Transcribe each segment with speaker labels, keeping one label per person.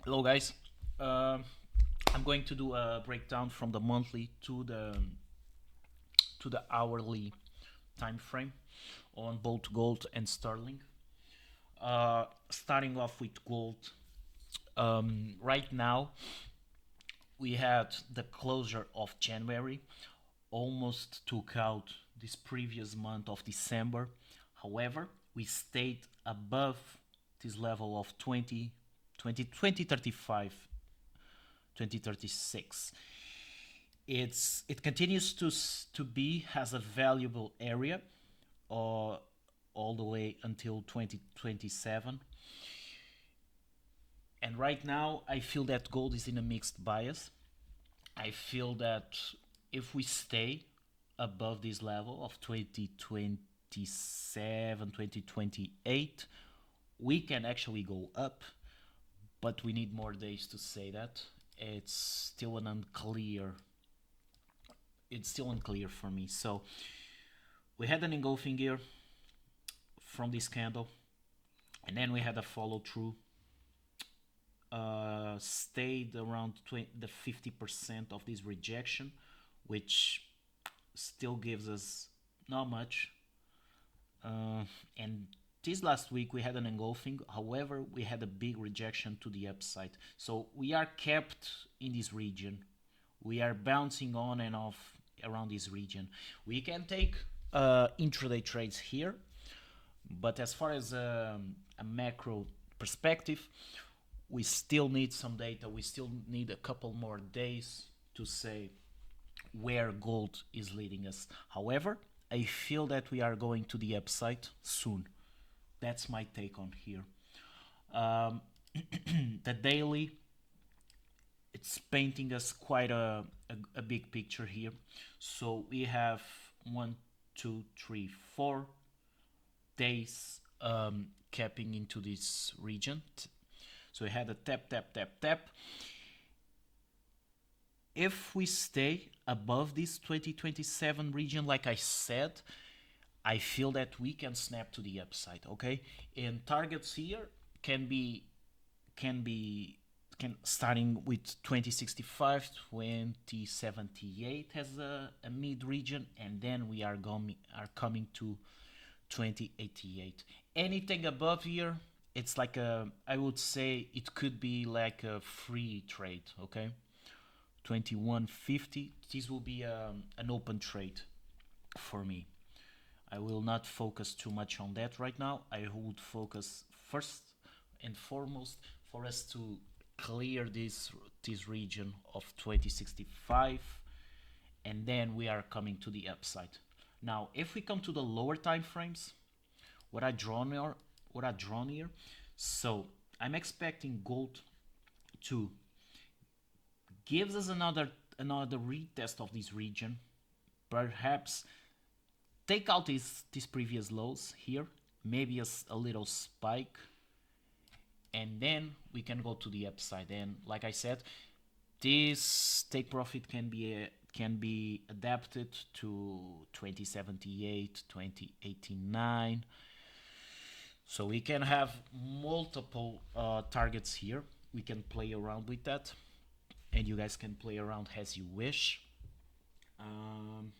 Speaker 1: Hello, guys. Um I'm going to do a breakdown from the monthly to the hourly time frame on both gold and sterling. Starting off with gold, right now we had the closure of January, almost took out this previous month of December. However, we stayed above this level of 2035, 2036. It continues to be has a valuable area uh, all the way until 2027. And right now I feel that gold is in a mixed bias. I feel that if we stay above this level of 2027, 2028, we can actually go up, but we need more days to say that. It's still an unclear it's still unclear for me. So we had an engulfing gear from this candle, and then we had a follow through. Stayed around the 50% of this rejection, which still gives us not much. And this last week we had an engulfing. However, we had a big rejection to the upside. So we are kept in this region. We are bouncing on and off around this region. We can take intraday trades here, but as far as a macro perspective, we still need some data. We still need a couple more days to say where gold is leading us. However, I feel that we are going to the upside soon. That's my take on here. Um, the daily, it's painting us quite a big picture here. So we have 1, 2, 3, 4 days capping into this region. So we had a tap, tap, tap, tap. If we stay above this 2027 region, like I said, I feel that we can snap to the upside. Okay, and targets here can be can starting with 2065, 2078 has a mid region, and then we are coming to 2088. Anything above here, it's like a, I would say it could be like a free trade. Okay, 2150. This will be an open trade for me. I will not focus too much on that right now. I would focus first and foremost for us to clear this region of 2065, and then we are coming to the upside. Now, if we come to the lower time frames, what I drawn here, what I drawn here, so I'm expecting gold to gives us another retest of this region, perhaps take out these previous lows here, maybe a little spike, and then we can go to the upside. And like I said, this take profit can be adapted to 2078, 2089. So we can have multiple targets here. We can play around with that, and you guys can play around as you wish. Um,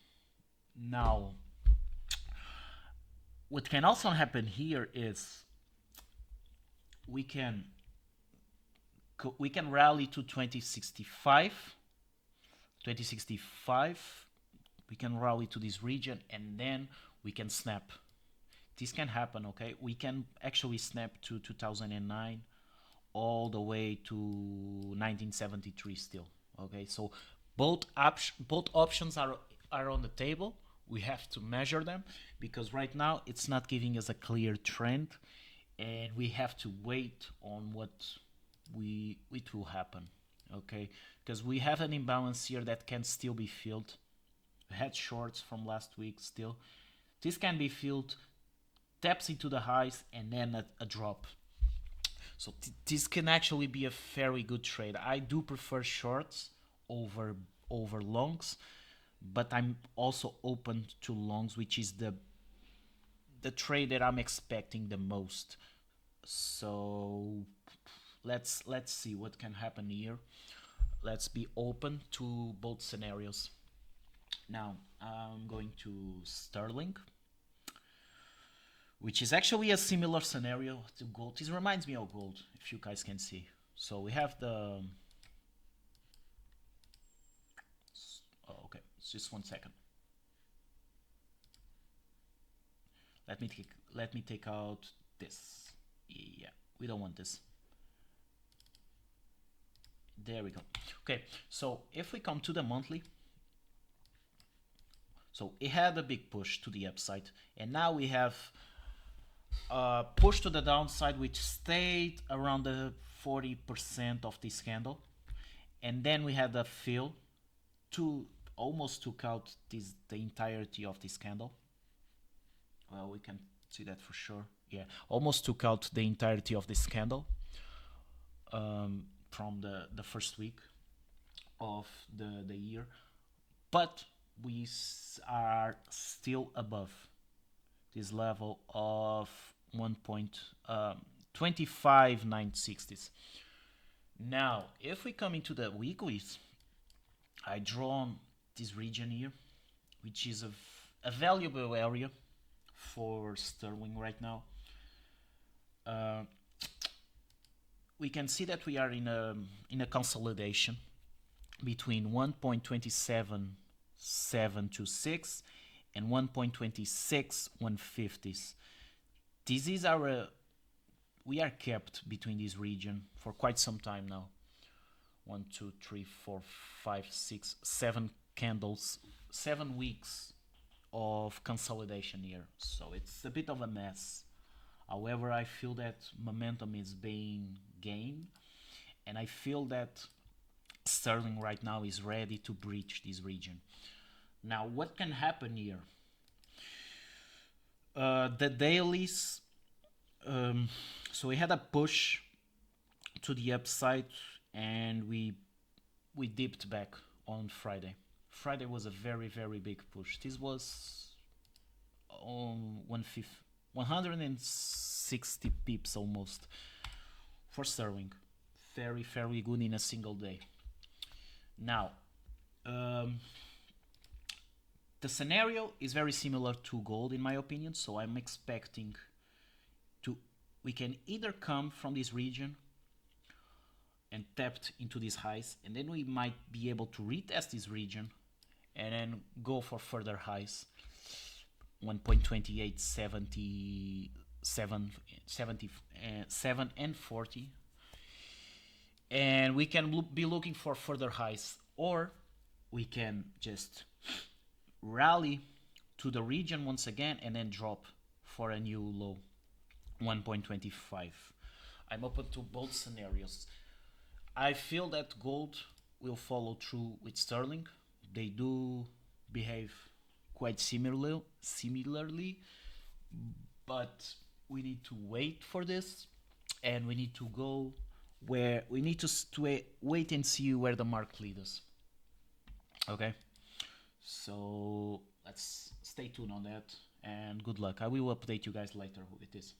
Speaker 1: Now, what can also happen here is we can we can rally to 2065. We can rally to this region, and then we can snap. This can happen. Okay, we can actually snap to 2009 all the way to 1973 still. Okay, so both options are on the table. We have to measure them because right now it's not giving us a clear trend, and we have to wait on what we it will happen. Okay, because we have an imbalance here that can still be filled. We had shorts from last week still. This can be filled, taps into the highs, and then a drop. So this can actually be a very good trade. I do prefer shorts over longs, but I'm also open to longs, which is the trade that I'm expecting the most. So let's see what can happen here. Let's be open to both scenarios. Now I'm going to sterling, which is actually a similar scenario to gold. This reminds me of gold, if you guys can see. So we have the oh, okay, just 1 second. Let me take out this. Yeah, we don't want this. There we go. Okay, so if we come to the monthly, so it had a big push to the upside, and now we have a push to the downside, which stayed around the 40% of this candle, and then we had a fill to almost took out the entirety of this candle. Well, we can see that for sure. Yeah, almost took out the entirety of this candle from the first week of the year, but we are still above this level of 1.25960s. Now, if we come into the weeklies, I draw this region here, which is a valuable area for sterling right now. We can see that we are in a consolidation between 1.27726 and 1.26150s. This is we are kept between this region for quite some time now. 1, 2, 3, 4, 5, 6, 7 candles, 7 weeks of consolidation here. So it's a bit of a mess. However, I feel that momentum is being gained, and I feel that sterling right now is ready to breach this region. Now, what can happen here? The dailies. So we had a push to the upside, and we dipped back on Friday. Friday was a very big push. This was on 160 pips almost for sterling. Very good in a single day. Now, the scenario is very similar to gold in my opinion, so I'm expecting we can either come from this region and tapped into these highs, and then we might be able to retest this region and then go for further highs. 1.2877 and 40, and we can be looking for further highs, or we can just rally to the region once again and then drop for a new low, 1.25. I'm open to both scenarios. I feel that gold will follow through with sterling. They do behave quite similarly, but we need to wait for this, and we need to go where we need to wait and see where the market leads us. Okay, so let's stay tuned on that, and good luck. I will update you guys later with this.